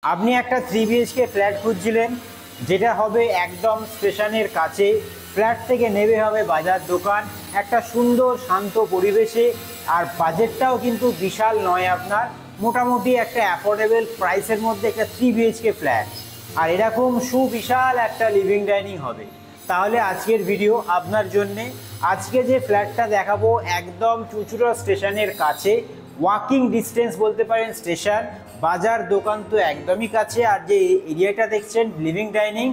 আপনি একটা 3 BHK flat খুঁজছিলেন, যেটা হবে একদম স্টেশনের কাছে, ফ্ল্যাট থেকে নেমে হবে বাজার দোকান, একটা সুন্দর শান্ত পরিবেশে, আর বাজেটটাও কিন্তু বিশাল নয় আপনার, মোটামুটি একটা অ্যাফোর্ডেবল প্রাইসের মধ্যে একটা 3 BHK ফ্ল্যাট, আর এরকম সুবিশাল একটা লিভিং ডাইনিং হবে। তাহলে আজকের ভিডিও আপনার জন্যে। আজকে যে ফ্ল্যাটটা দেখাবো একদম চুঁচুড়া স্টেশনের কাছে, ওয়াকিং ডিস্টেন্স বলতে পারেন স্টেশন, বাজার দোকান তো একদমই কাছে। আর যে এরিয়াটা দেখছেন লিভিং ডাইনিং,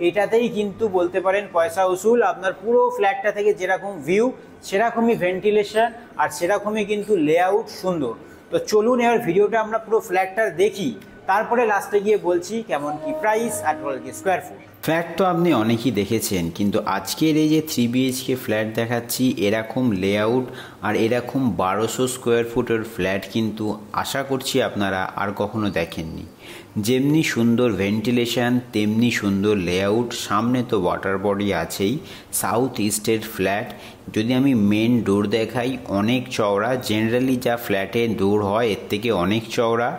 এটাতেই কিন্তু বলতে পারেন পয়সা উসুল। আপনার পুরো ফ্ল্যাটটা থেকে যেরকম ভিউ, সেরকমই ভেন্টিলেশন, আর সেরকমই কিন্তু লেআউট সুন্দর। তো চলুন এবার ভিডিওটা আমরা পুরো ফ্ল্যাটটা দেখি, তারপরে লাস্টে গিয়ে বলছি কেমন কি প্রাইস আর কি স্কোয়ার ফুট। ফ্ল্যাট তো আপনি অনেকই দেখেছেন, কিন্তু আজকের এই যে 3 BHK ফ্ল্যাট দেখাচ্ছি, এরকম লেআউট আর এরকম 1200 স্কোয়ার ফুটের ফ্ল্যাট কিন্তু আশা করছি আপনারা আর কখনো দেখেননি। যেমনি সুন্দর ভেন্টিলেশন, তেমনি সুন্দর লেআউট, সামনে তো ওয়াটার বডি আছেই। সাউথ ইস্টের ফ্ল্যাট, যদি আমি মেন ডোর দেখাই, অনেক চওড়া, জেনারেলি যা ফ্ল্যাটের ডোর হয় এর থেকে অনেক চওড়া।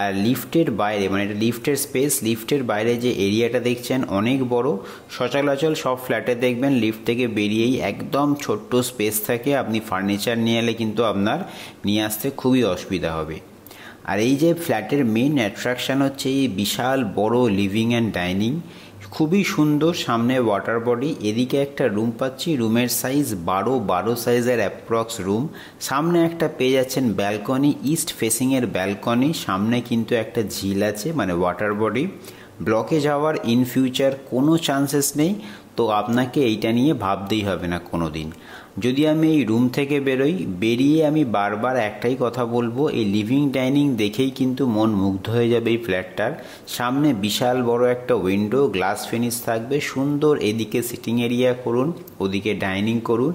আর লিফটের বাইরে, মানে এটা লিফটের স্পেস, লিফটের বাইরে যে এরিয়াটা দেখছেন অনেক বড়। সচরাচর সব ফ্ল্যাটে দেখবেন লিফট থেকে বেরিয়েই একদম ছোট্ট স্পেস থাকে, আপনি ফার্নিচার নিয়ে এলে কিন্তু আপনার নিয়ে আসতে খুবই অসুবিধা হবে। আর এই যে ফ্ল্যাটের মেইন অ্যাট্রাকশান হচ্ছে এই বিশাল বড় লিভিং অ্যান্ড ডাইনিং, খুবই সুন্দর। সামনে ওয়াটার বডি, এদিকে একটা রুম পাচ্ছি, রুমের সাইজ 12 সাইজের অ্যাপ্রক্স রুম। সামনে একটা পেয়ে যাচ্ছেন ব্যালকনি, ইস্ট ফেসিংয়ের ব্যালকনি, সামনে কিন্তু একটা ঝিল আছে, মানে ওয়াটার বডি। ব্লকে যাওয়ার ইন ফিউচার কোনো চান্সেস নেই, তো আপনাকে এইটা নিয়ে ভাবতেই হবে না কোনো দিন। যদি আমি এই রুম থেকে বেরিয়ে আমি বারবার একটাই কথা বলবো, এই লিভিং ডাইনিং দেখেই কিন্তু মন মুগ্ধ হয়ে যাবে এই ফ্ল্যাটটার। সামনে বিশাল বড় একটা উইন্ডো, গ্লাস ফিনিশ থাকবে সুন্দর, এদিকে সিটিং এরিয়া করুন, ওদিকে ডাইনিং করুন।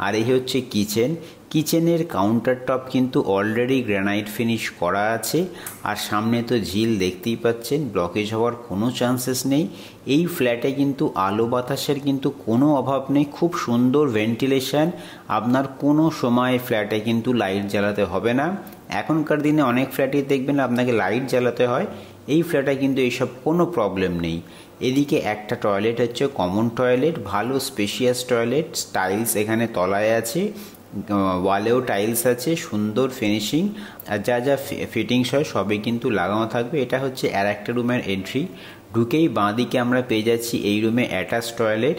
আর এই হচ্ছে কিচেন, কিচেনের কাউন্টার টপ কিন্তু অলরেডি গ্রানাইট ফিনিশ করা আছে। আর সামনে তো ঝিল দেখতেই পাচ্ছেন, ব্লকেজ হওয়ার কোনো চান্সেস নেই। এই ফ্ল্যাটে কিন্তু আলো বাতাসের কিন্তু কোনো অভাব নেই, খুব সুন্দর ভেন্টিলেশন। আপনার কোনো সময় ফ্ল্যাটে কিন্তু লাইট জ্বালাতে হবে না। এখনকার দিনে অনেক ফ্ল্যাটে দেখবেন আপনাকে লাইট জ্বালাতে হয়, এই ফ্ল্যাটে কিন্তু এইসব কোনো প্রবলেম নেই। এদিকে একটা টয়লেট হচ্ছে কমন টয়লেট, ভালো স্পেশিয়াস টয়লেট, টাইলস এখানে তলায় আছে, ওয়ালেও টাইলস আছে, সুন্দর ফিনিশিং। আর যা যা ফিটিংস হয় সবই কিন্তু লাগানো থাকবে। এটা হচ্ছে আর একটা রুমের এন্ট্রি, ঢুকেই বাঁদিকে আমরা পেয়ে যাচ্ছি এই রুমে অ্যাটাচ টয়লেট।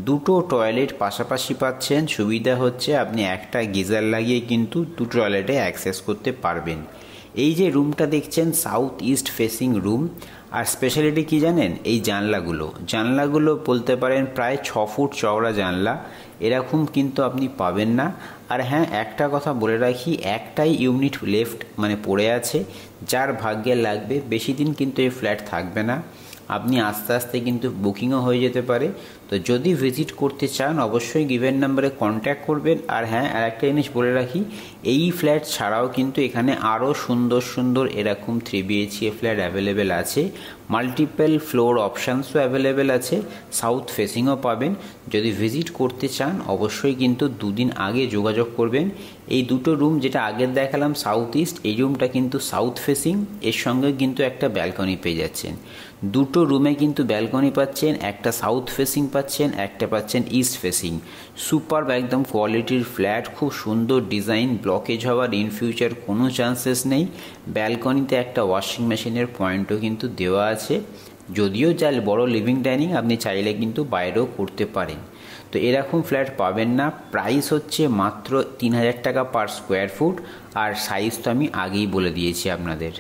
দুটো টয়লেট পাশাপাশি পাচ্ছেন, সুবিধা হচ্ছে আপনি একটা গিজার লাগিয়ে কিন্তু দুটো টয়লেটে অ্যাক্সেস করতে পারবেন। এই যে রুমটা দেখছেন সাউথ ইস্ট ফেসিং রুম। আর স্পেশালিটি কি জানেন, এই জানলাগুলো বলতে পারেন প্রায় 6 ফুট চওড়া জানলা, এরকম কিন্তু আপনি পাবেন না। আর হ্যাঁ, একটা কথা বলে রাখি, একটাই ইউনিট লেফট মানে পড়ে আছে, যার ভাগ্যে লাগবে, বেশি দিন কিন্তু এই ফ্ল্যাট থাকবে না, আপনি আস্তে আস্তে কিন্তু বুকিংও হয়ে যেতে পারে। তো যদি ভিজিট করতে চান অবশ্যই গিভেন নাম্বারে কন্ট্যাক্ট করবেন। আর হ্যাঁ, আর একটা জিনিস বলে রাখি, এই ফ্ল্যাট ছাড়াও কিন্তু এখানে আরও সুন্দর সুন্দর এরকম 3 BHK ফ্ল্যাট অ্যাভেলেবেল আছে, মাল্টিপল ফ্লোর অপশানসও অ্যাভেলেবেল আছে, সাউথ ফেসিংও পাবেন। যদি ভিজিট করতে চান অবশ্যই কিন্তু দুদিন আগে যোগাযোগ করবেন। এই দুটো রুম যেটা আগের দেখালাম সাউথ ইস্ট, এই রুমটা কিন্তু সাউথ ফেসিং, এর সঙ্গে কিন্তু একটা ব্যালকনি পেয়ে যাচ্ছেন। দুটো রুমে কিন্তু ব্যালকনি পাচ্ছেন, একটা সাউথ ফেসিং পাচ্ছেন, একটা পাচ্ছেন ইস্ট ফেসিং। সুপারব একদম কোয়ালিটির ফ্ল্যাট, খুব সুন্দর ডিজাইন, ব্লকেজ হওয়ার ইন ফিউচার কোনো চান্সেস নেই। ব্যালকনিতে একটা ওয়াশিং মেশিনের পয়েন্টও কিন্তু দেওয়া আছে। যদিও যার বড় লিভিং ডাইনিং, আপনি চাইলে কিন্তু বাইরেও করতে পারেন। তো এরকম ফ্ল্যাট পাবেন না। প্রাইস হচ্ছে মাত্র 3000 টাকা পার স্কোয়ার ফুট, আর সাইজ তো আমি আগেই বলে দিয়েছি আপনাদের।